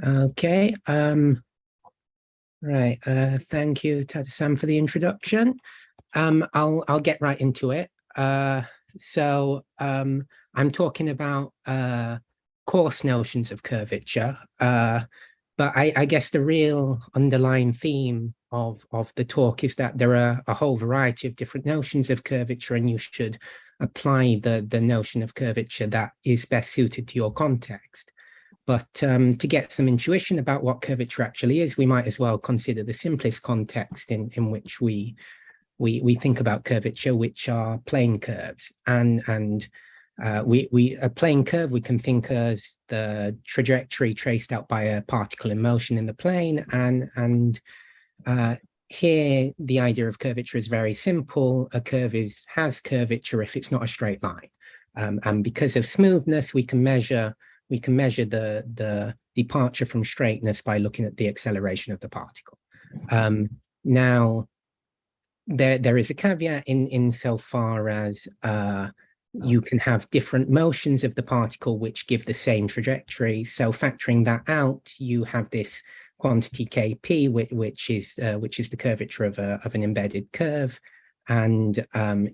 Okay. Right. Thank you, Tata-san, for the introduction. I'll get right into it. I'm talking about coarse notions of curvature. But I guess the real underlying theme of the talk is that there are a whole variety of different notions of curvature, and you should apply the notion of curvature that is best suited to your context. But to get some intuition about what curvature actually is, we might as well consider the simplest context in which we think about curvature, which are plane curves. A plane curve we can think as the trajectory traced out by a particle in motion in the plane. Here, the idea of curvature is very simple. A curve has curvature if it's not a straight line. And because of smoothness, we can measure the departure from straightness by looking at the acceleration of the particle. Now, there is a caveat insofar as you can have different motions of the particle which give the same trajectory. So factoring that out, you have this quantity Kp, which is the curvature of an embedded curve, and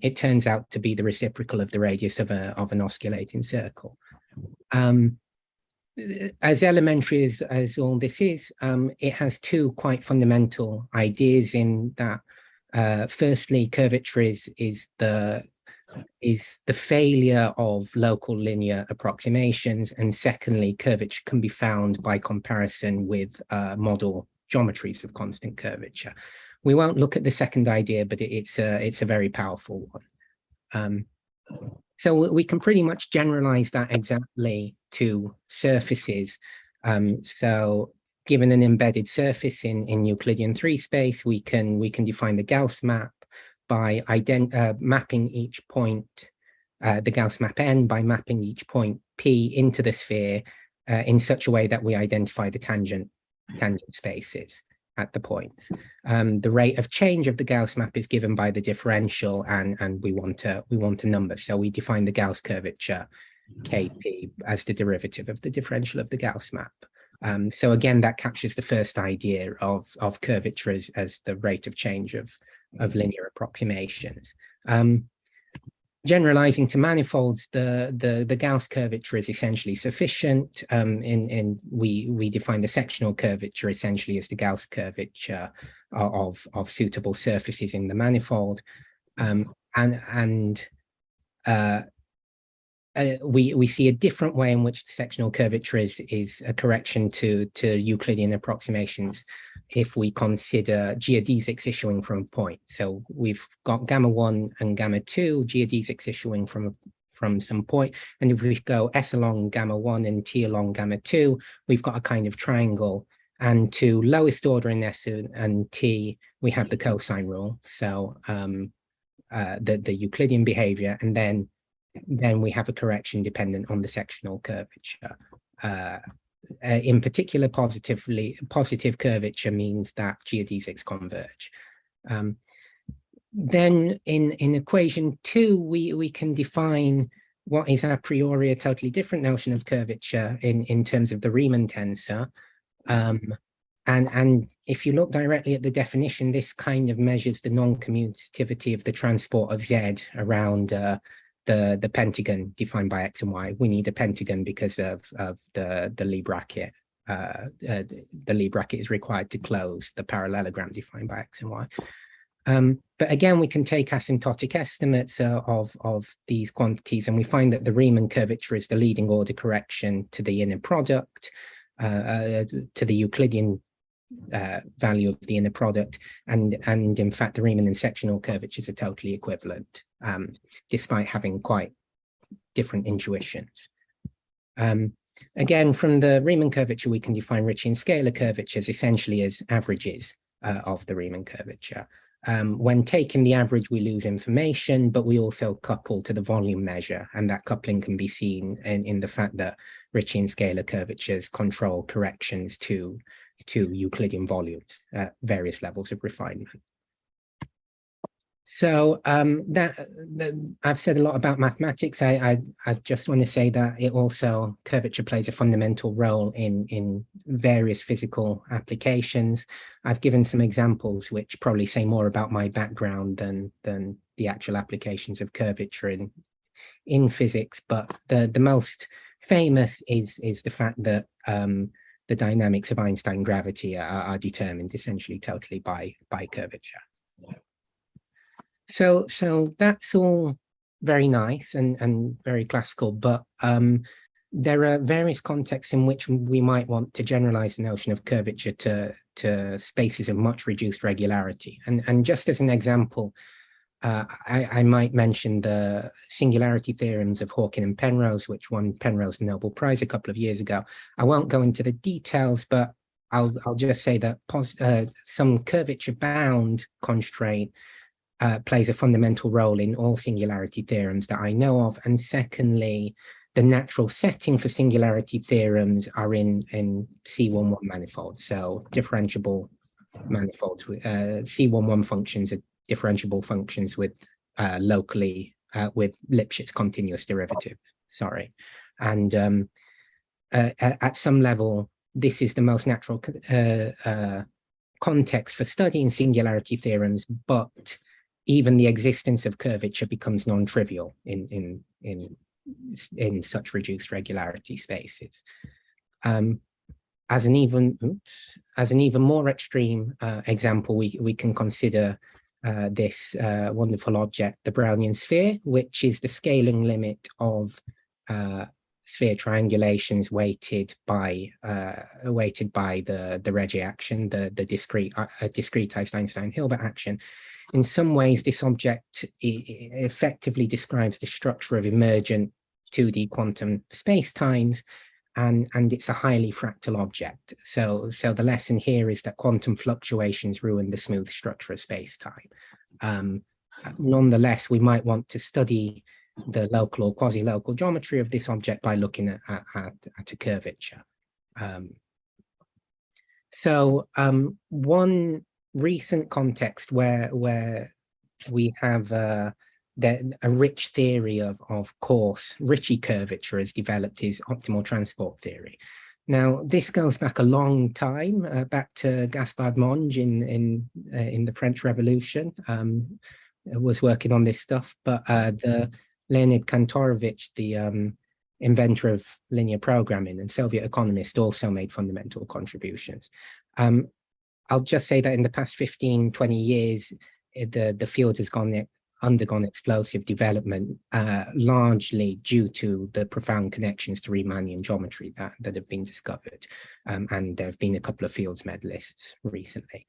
it turns out to be the reciprocal of the radius of an osculating circle. As elementary as all this is, it has two quite fundamental ideas in that. Firstly, curvature is the failure of local linear approximations, and secondly, curvature can be found by comparison with model geometries of constant curvature. We won't look at the second idea, but it's a very powerful one. So we can pretty much generalize that exactly to surfaces. So given an embedded surface in Euclidean 3 space, we can define the Gauss map by mapping each point, the Gauss map n, by mapping each point P into the sphere in such a way that we identify the tangent spaces at the points. The rate of change of the Gauss map is given by the differential, and we want a number. So we define the Gauss curvature Kp as the derivative of the differential of the Gauss map. So again, that captures the first idea of curvature as the rate of change of linear approximations. Generalizing to manifolds, the Gauss curvature is essentially sufficient. We define the sectional curvature essentially as the Gauss curvature of suitable surfaces in the manifold, we see a different way in which the sectional curvature is a correction to Euclidean approximations if we consider geodesics issuing from a point. So we've got gamma 1 and gamma 2 geodesics issuing from some point, and if we go S along gamma 1 and T along gamma 2, we've got a kind of triangle. And to lowest order in S and T, we have the cosine rule, so the Euclidean behavior, and then we have a correction dependent on the sectional curvature. In particular, positive curvature means that geodesics converge. Then in equation 2, we can define what is a priori a totally different notion of curvature in terms of the Riemann tensor. And if you look directly at the definition, this kind of measures the non-commutativity of the transport of Z around the pentagon defined by X and Y. We need a pentagon because of the Lie bracket. The Lie bracket is required to close the parallelogram defined by X and Y. But again, we can take asymptotic estimates of these quantities, and we find that the Riemann curvature is the leading order correction to the inner product, to the Euclidean value of the inner product, and in fact the Riemann and sectional curvatures are totally equivalent, despite having quite different intuitions. Again, from the Riemann curvature, we can define Ritchian scalar curvatures essentially as averages of the Riemann curvature. When taking the average, we lose information, but we also couple to the volume measure, and that coupling can be seen in the fact that Ritchian scalar curvatures control corrections to Euclidean volumes at various levels of refinement. So I've said a lot about mathematics. I just want to say that curvature plays a fundamental role in various physical applications. I've given some examples which probably say more about my background than the actual applications of curvature in physics, but the most famous is the fact that the dynamics of Einstein gravity are determined essentially totally by curvature. So that's all very nice and very classical, but there are various contexts in which we might want to generalize the notion of curvature to spaces of much reduced regularity. And just as an example, I might mention the singularity theorems of Hawking and Penrose, which won Penrose the Nobel Prize a couple of years ago. I won't go into the details, but I'll just say that some curvature bound constraint plays a fundamental role in all singularity theorems that I know of. And secondly, the natural setting for singularity theorems are in C11 manifolds. So differentiable manifolds, C11 functions are differentiable functions with locally with Lipschitz continuous derivative. Sorry, and at some level, this is the most natural context for studying singularity theorems, but even the existence of curvature becomes non-trivial in such reduced regularity spaces. As an even more extreme example, we can consider this wonderful object, the Brownian sphere, which is the scaling limit of sphere triangulations weighted by the Regge action, the discretized Einstein-Hilbert action. In some ways, this object effectively describes the structure of emergent 2D quantum spacetimes, and it's a highly fractal object. So the lesson here is that quantum fluctuations ruin the smooth structure of spacetime. Nonetheless, we might want to study the local or quasi-local geometry of this object by looking at a curvature. One recent context where we have a rich theory of coarse, Ricci curvature is developed is optimal transport theory. Now, this goes back a long time, back to Gaspard Monge in the French Revolution. Was working on this stuff, but the Leonid Kantorovich, the inventor of linear programming and Soviet economist, also made fundamental contributions. I'll just say that in the past 15, 20 years, the field has undergone explosive development, largely due to the profound connections to Riemannian geometry that have been discovered. And there have been a couple of Fields medalists recently.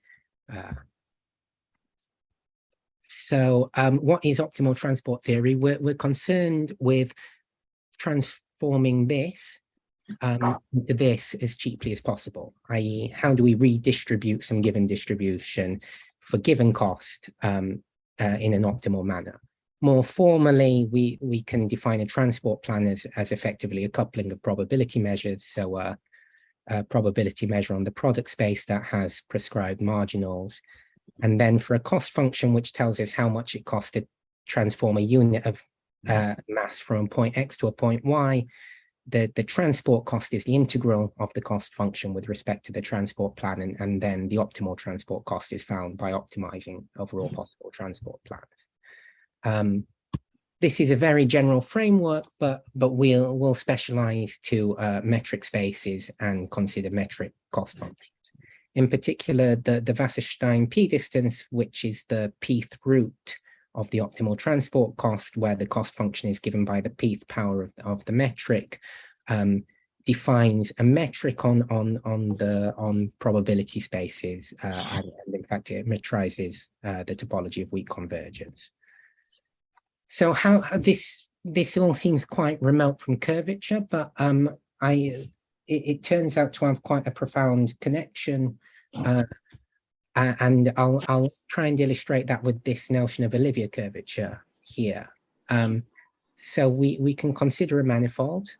What is optimal transport theory? We're concerned with transforming this into this as cheaply as possible, i.e., how do we redistribute some given distribution for given cost in an optimal manner? More formally, we can define a transport plan as effectively a coupling of probability measures. So a probability measure on the product space that has prescribed marginals. And then for a cost function, which tells us how much it costs to transform a unit of mass from point X to a point Y, the transport cost is the integral of the cost function with respect to the transport plan, and then the optimal transport cost is found by optimizing overall possible transport plans. This is a very general framework, but we'll specialize to metric spaces and consider metric cost functions. In particular, the Wasserstein p-distance, which is the pth root of the optimal transport cost, where the cost function is given by the pth power of the metric, defines a metric on probability spaces, and in fact it metrises the topology of weak convergence. So how this all seems quite remote from curvature, but it turns out to have quite a profound connection, and I'll try and illustrate that with this notion of Olivier curvature here. So we can consider a manifold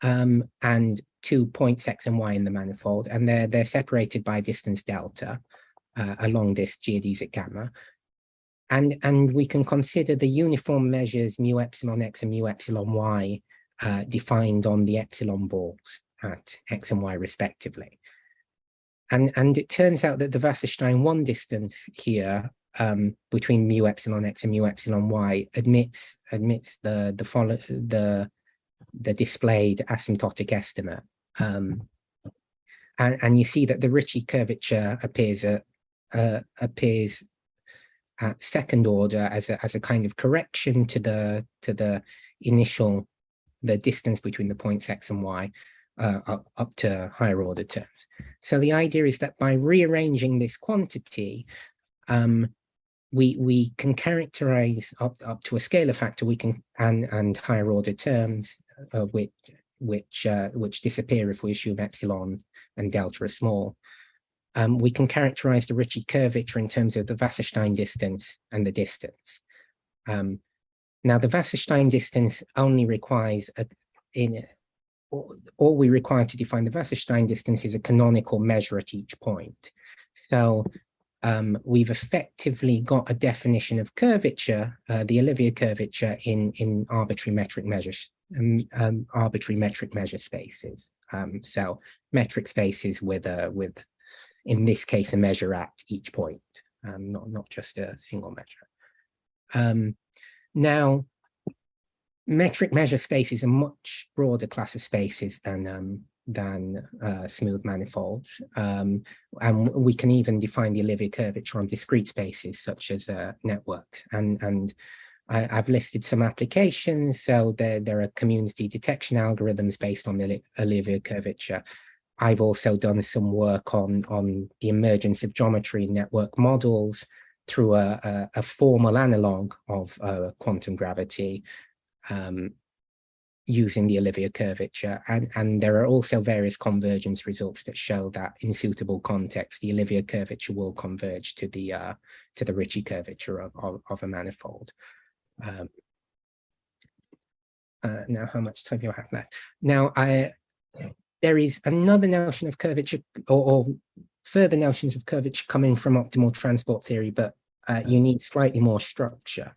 and 2 points x and y in the manifold, and they're separated by a distance delta along this geodesic gamma. And we can consider the uniform measures mu epsilon x and mu epsilon y defined on the epsilon balls. at x and y respectively. And it turns out that the Wasserstein 1 distance here between mu epsilon x and mu epsilon y admits the displayed asymptotic estimate. And you see that the Ricci curvature appears at second order as a kind of correction to the initial distance between the points x and y up to higher order terms. So the idea is that by rearranging this quantity, we can characterize up to a scalar factor, and higher order terms which disappear if we assume epsilon and delta are small. We can characterize the Ricci curvature in terms of the Wasserstein distance and the distance. Now, the Wasserstein distance only requires all we require to define the Wasserstein distance is a canonical measure at each point. So we've effectively got a definition of curvature, the Olivier curvature, in arbitrary metric measures, arbitrary metric measure spaces. So metric spaces with in this case a measure at each point, not just a single measure. Now, metric measure space is a much broader class of spaces than smooth manifolds, and we can even define the Olivier curvature on discrete spaces such as networks. And I've listed some applications. So there are community detection algorithms based on the Olivier curvature. I've also done some work on the emergence of geometry in network models through a formal analog of quantum gravity, using the Olivier curvature, and there are also various convergence results that show that in suitable context, the Olivier curvature will converge to the Ricci curvature of a manifold. Now, how much time do I have left? Now, there is another notion of curvature, or further notions of curvature coming from optimal transport theory, but you need slightly more structure.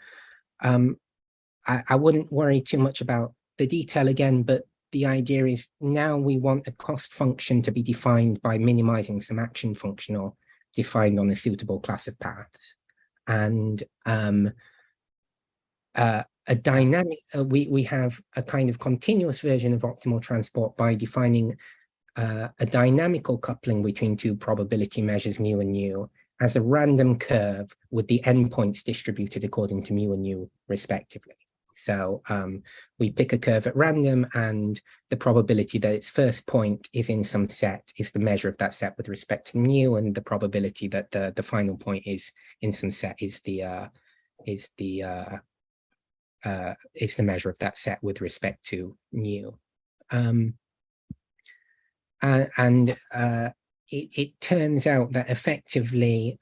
I wouldn't worry too much about the detail again, but the idea is now we want a cost function to be defined by minimizing some action functional defined on a suitable class of paths. And a dynamic, we have a kind of continuous version of optimal transport by defining a dynamical coupling between two probability measures, mu and nu, as a random curve with the endpoints distributed according to mu and nu respectively. So we pick a curve at random, and the probability that its first point is in some set is the measure of that set with respect to mu, and the probability that the final point is in some set is the measure of that set with respect to mu. It turns out that effectively,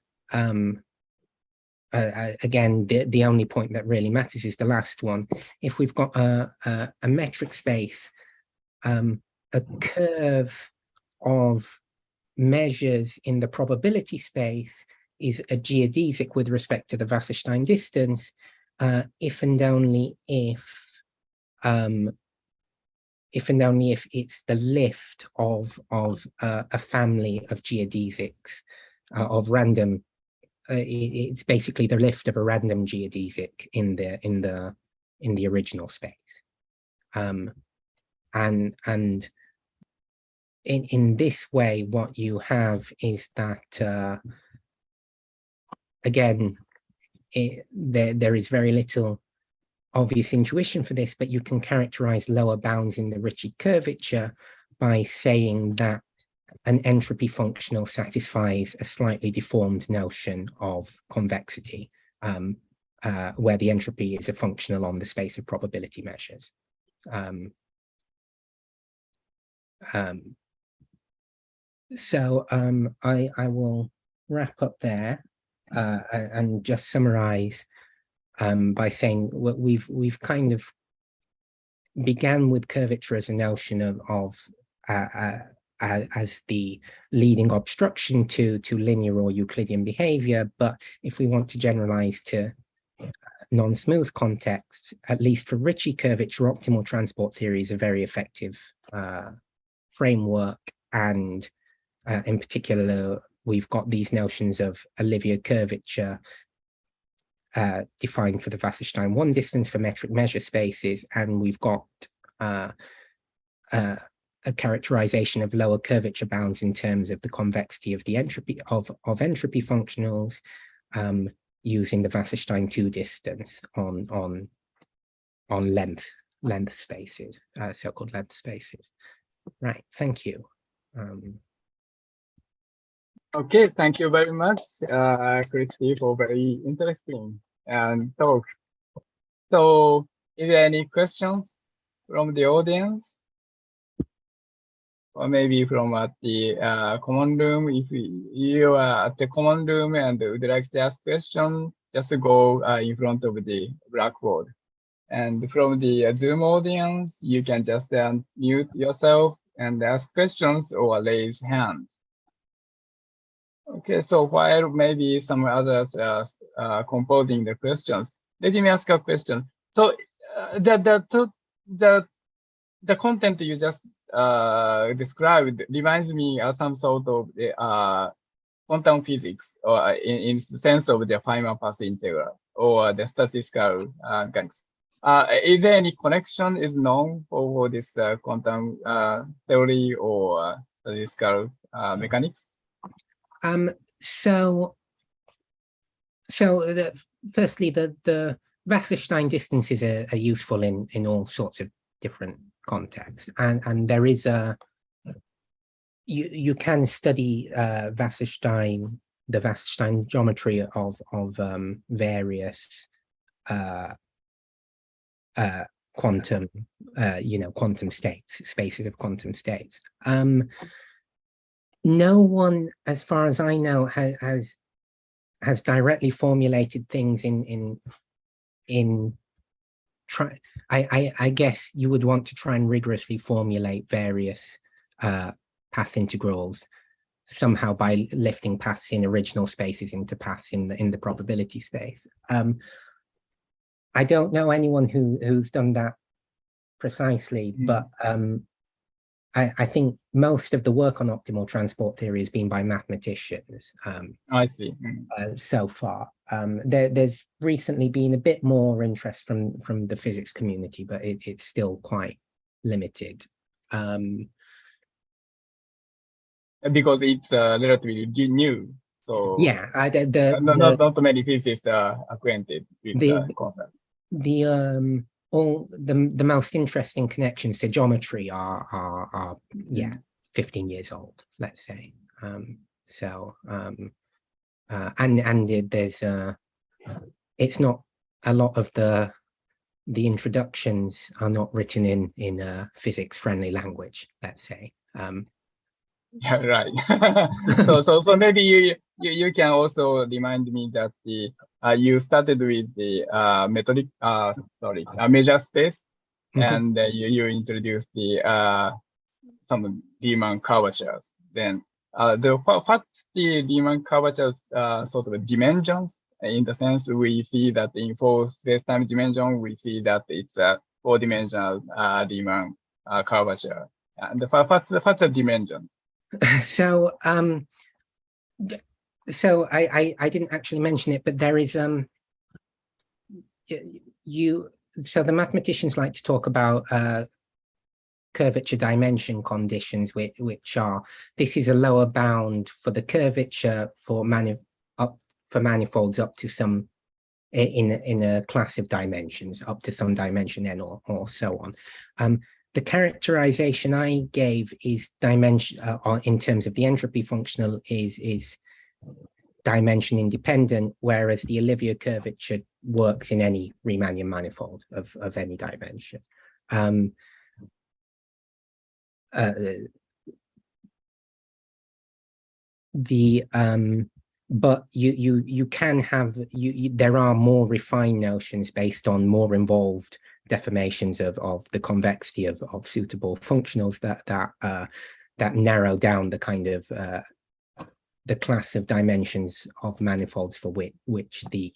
again, the only point that really matters is the last one. If we've got a metric space, a curve of measures in the probability space is a geodesic with respect to the Wasserstein distance, if and only if it's the lift of a family of geodesics of random. It's basically the lift of a random geodesic in the original space, and in this way, what you have is that again, there is very little obvious intuition for this, but you can characterize lower bounds in the Ricci curvature by saying that an entropy functional satisfies a slightly deformed notion of convexity, where the entropy is a functional on the space of probability measures. So I will wrap up there and just summarize by saying what we've kind of began with curvature as a notion of as the leading obstruction to linear or Euclidean behavior. But if we want to generalize to non-smooth contexts, at least for Ricci curvature, optimal transport theory is a very effective framework, and in particular, we've got these notions of Olivier curvature defined for the Wasserstein 1 distance for metric measure spaces, and we've got a characterization of lower curvature bounds in terms of the convexity of the entropy of entropy functionals using the Wasserstein 2 distance on length spaces, so-called length spaces. Right, thank you. Okay, thank you very much, Christy, for very interesting talk. So, is there any questions from the audience? Or maybe from the common room? If you are at the common room and would like to ask questions, just go in front of the blackboard. And from the Zoom audience, you can just mute yourself and ask questions or raise hands. Okay, so while maybe some others are composing the questions, let me ask a question. So the content you just described reminds me of some sort of quantum physics, or in the sense of the Feynman path integral or the statistical mechanics. Is there any connection is known for this quantum theory or statistical mechanics? Firstly, the Wasserstein distances are useful in all sorts of different contexts, and there is you can study the Wasserstein geometry of various quantum quantum spaces of quantum states. No one, as far as I know, has directly formulated things I guess you would want to try and rigorously formulate various path integrals somehow by lifting paths in original spaces into paths in the probability space. I don't know anyone who's done that precisely, but I think most of the work on optimal transport theory has been by mathematicians. I see. So far, there's recently been a bit more interest from the physics community, but it's still quite limited. Because it's relatively new, so yeah, not many physicists are acquainted with the concept. All the most interesting connections to geometry are 15 years old, let's say. There's it's not a lot of the introductions are not written in a physics friendly language, let's say. Yeah, right. so maybe you can also remind me that you started with the measure space, and you introduced the some Riemann curvatures. Then what's the Riemann curvatures sort of dimensions? In the sense we see that in four space-time dimension, we see that it's a four-dimensional Riemann curvature. And what's the dimension? So I didn't actually mention it, but there is so the mathematicians like to talk about curvature dimension conditions, which are, this is a lower bound for the curvature for manifolds up to some in a class of dimensions up to some dimension n or so on. The characterization I gave is dimension in terms of the entropy functional is dimension independent, whereas the Olivier curvature works in any Riemannian manifold of any dimension. But you can have there are more refined notions based on more involved deformations of the convexity of suitable functionals that narrow down the kind of the class of dimensions of manifolds for which the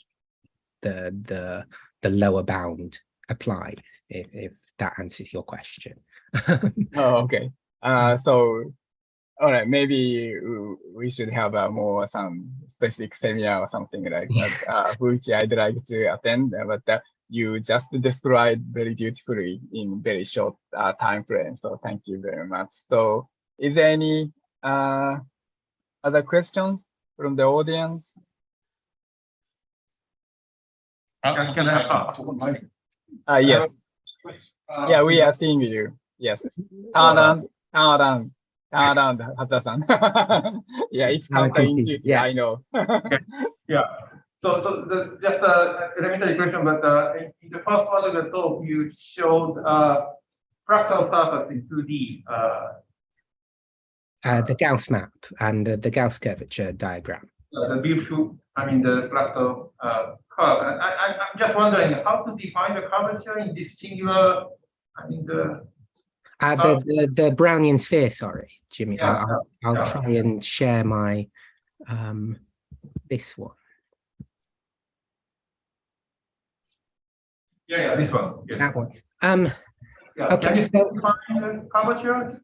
lower bound applies, if that answers your question. Oh, okay. So, all right, maybe we should have some specific seminar or something like that, which I'd like to attend. But you just described very beautifully in very short time frame. So thank you very much. So, is there any other questions from the audience? Can I Yes. Yeah, we are seeing you. Yes. Turn around, Hasa-san. Yeah, it's counterintuitive. Yeah. I know. Yeah. So just a elementary question, but in the first part of the talk, you showed fractal surface in 2D. The Gauss map and the Gauss curvature diagram. The beautiful, the fractal curve. And I'm just wondering how to define the curvature in this singular, the Brownian sphere, sorry, Jimmy. Yeah, I'll try and share my this one. Yeah, this one. Yeah. That one. Yeah. Okay. Can you define the curvature?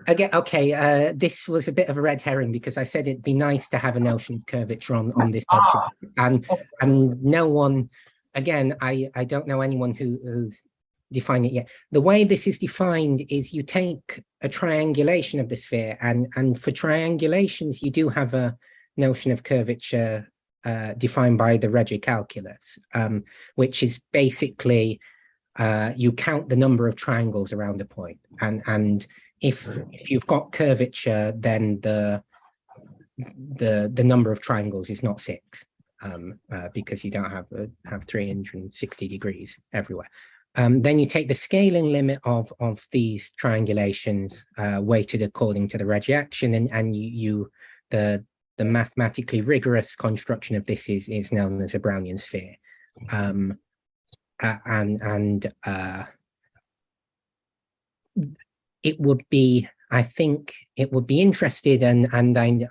Again, okay, this was a bit of a red herring because I said it'd be nice to have a notion of curvature on this object, and no one, again, I don't know anyone who's defined it yet. The way this is defined is you take a triangulation of the sphere, and for triangulations you do have a notion of curvature defined by the Regge calculus, which is basically you count the number of triangles around a point, and if you've got curvature, then the number of triangles is not 6, because you don't have 360 degrees everywhere. Then you take the scaling limit of these triangulations weighted according to the Regge action, and the mathematically rigorous construction of this is known as a Brownian sphere. It would be, I think, it would be interested, and I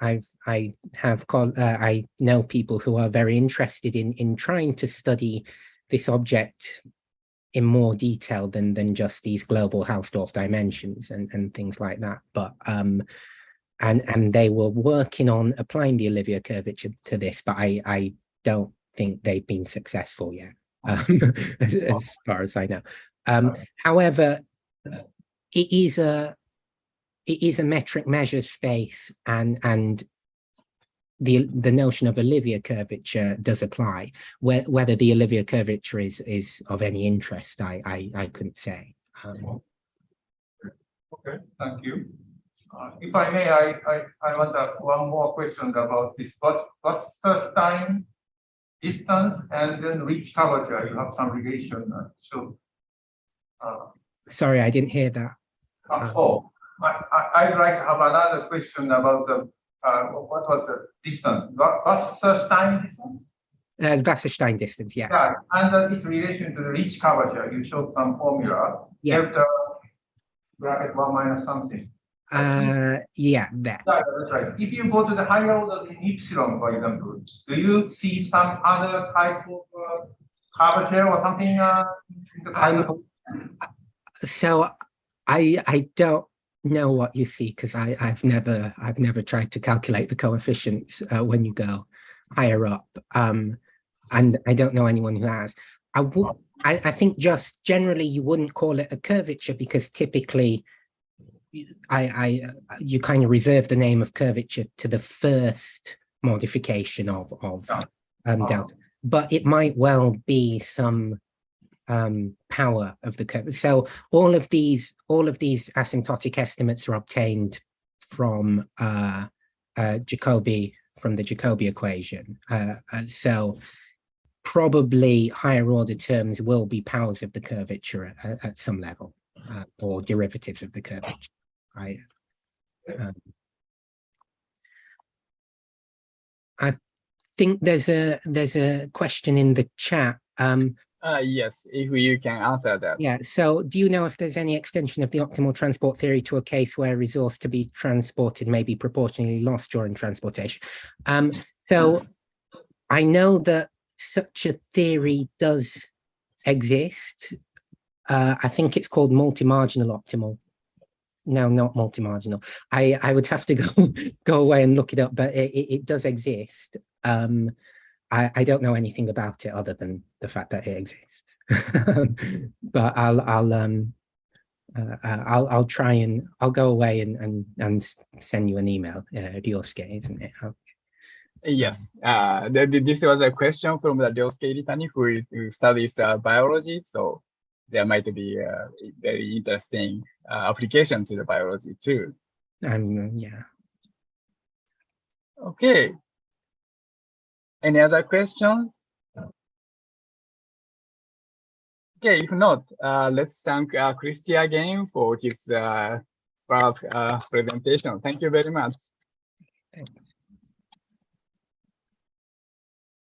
know people who are very interested in trying to study this object in more detail than just these global Hausdorff dimensions and things like that. But and they were working on applying the Olivier curvature to this, but I don't think they've been successful yet, as far as I know. However, it is a metric measure space, and the notion of Olivier curvature does apply. Whether the Olivier curvature is of any interest, I couldn't say. Okay, thank you. If I may, I want to ask one more question about this. What's first time distance and then reach curvature? You have some relation. Sorry, I didn't hear that. I'd like to have another question about the what was the distance? Wasserstein distance? Wasserstein distance, yeah. Yeah, and its relation to the reach curvature. You showed some formula. Yeah. Delta bracket 1 minus something. Yeah, that. Yeah, that's right. If you go to the higher order in epsilon, for example, do you see some other type of curvature or something? So I don't know what you see, because I've never tried to calculate the coefficients when you go higher up, and I don't know anyone who has. I think just generally you wouldn't call it a curvature, because typically you kind of reserve the name of curvature to the first modification of delta, but it might well be some power of the curve. So all of these asymptotic estimates are obtained from Jacobi, from the Jacobi equation. So probably higher order terms will be powers of the curvature at some level, or derivatives of the curvature. I think there's a question in the chat. Yes, if you can answer that. Yeah, so do you know if there's any extension of the optimal transport theory to a case where resource to be transported may be proportionally lost during transportation? So I know that such a theory does exist. I think it's called multi-marginal optimal No, not multi-marginal. I would have to go away and look it up, but it does exist. I don't know anything about it other than the fact that it exists. But I'll try and I'll go away and send you an email. Ryosuke, isn't it? Yes, this was a question from the Ryosuke Iritani who studies biology, so there might be a very interesting application to the biology too. Yeah. Okay. Any other questions? Okay, if not, let's thank Christy again for his presentation. Thank you very much. Thanks.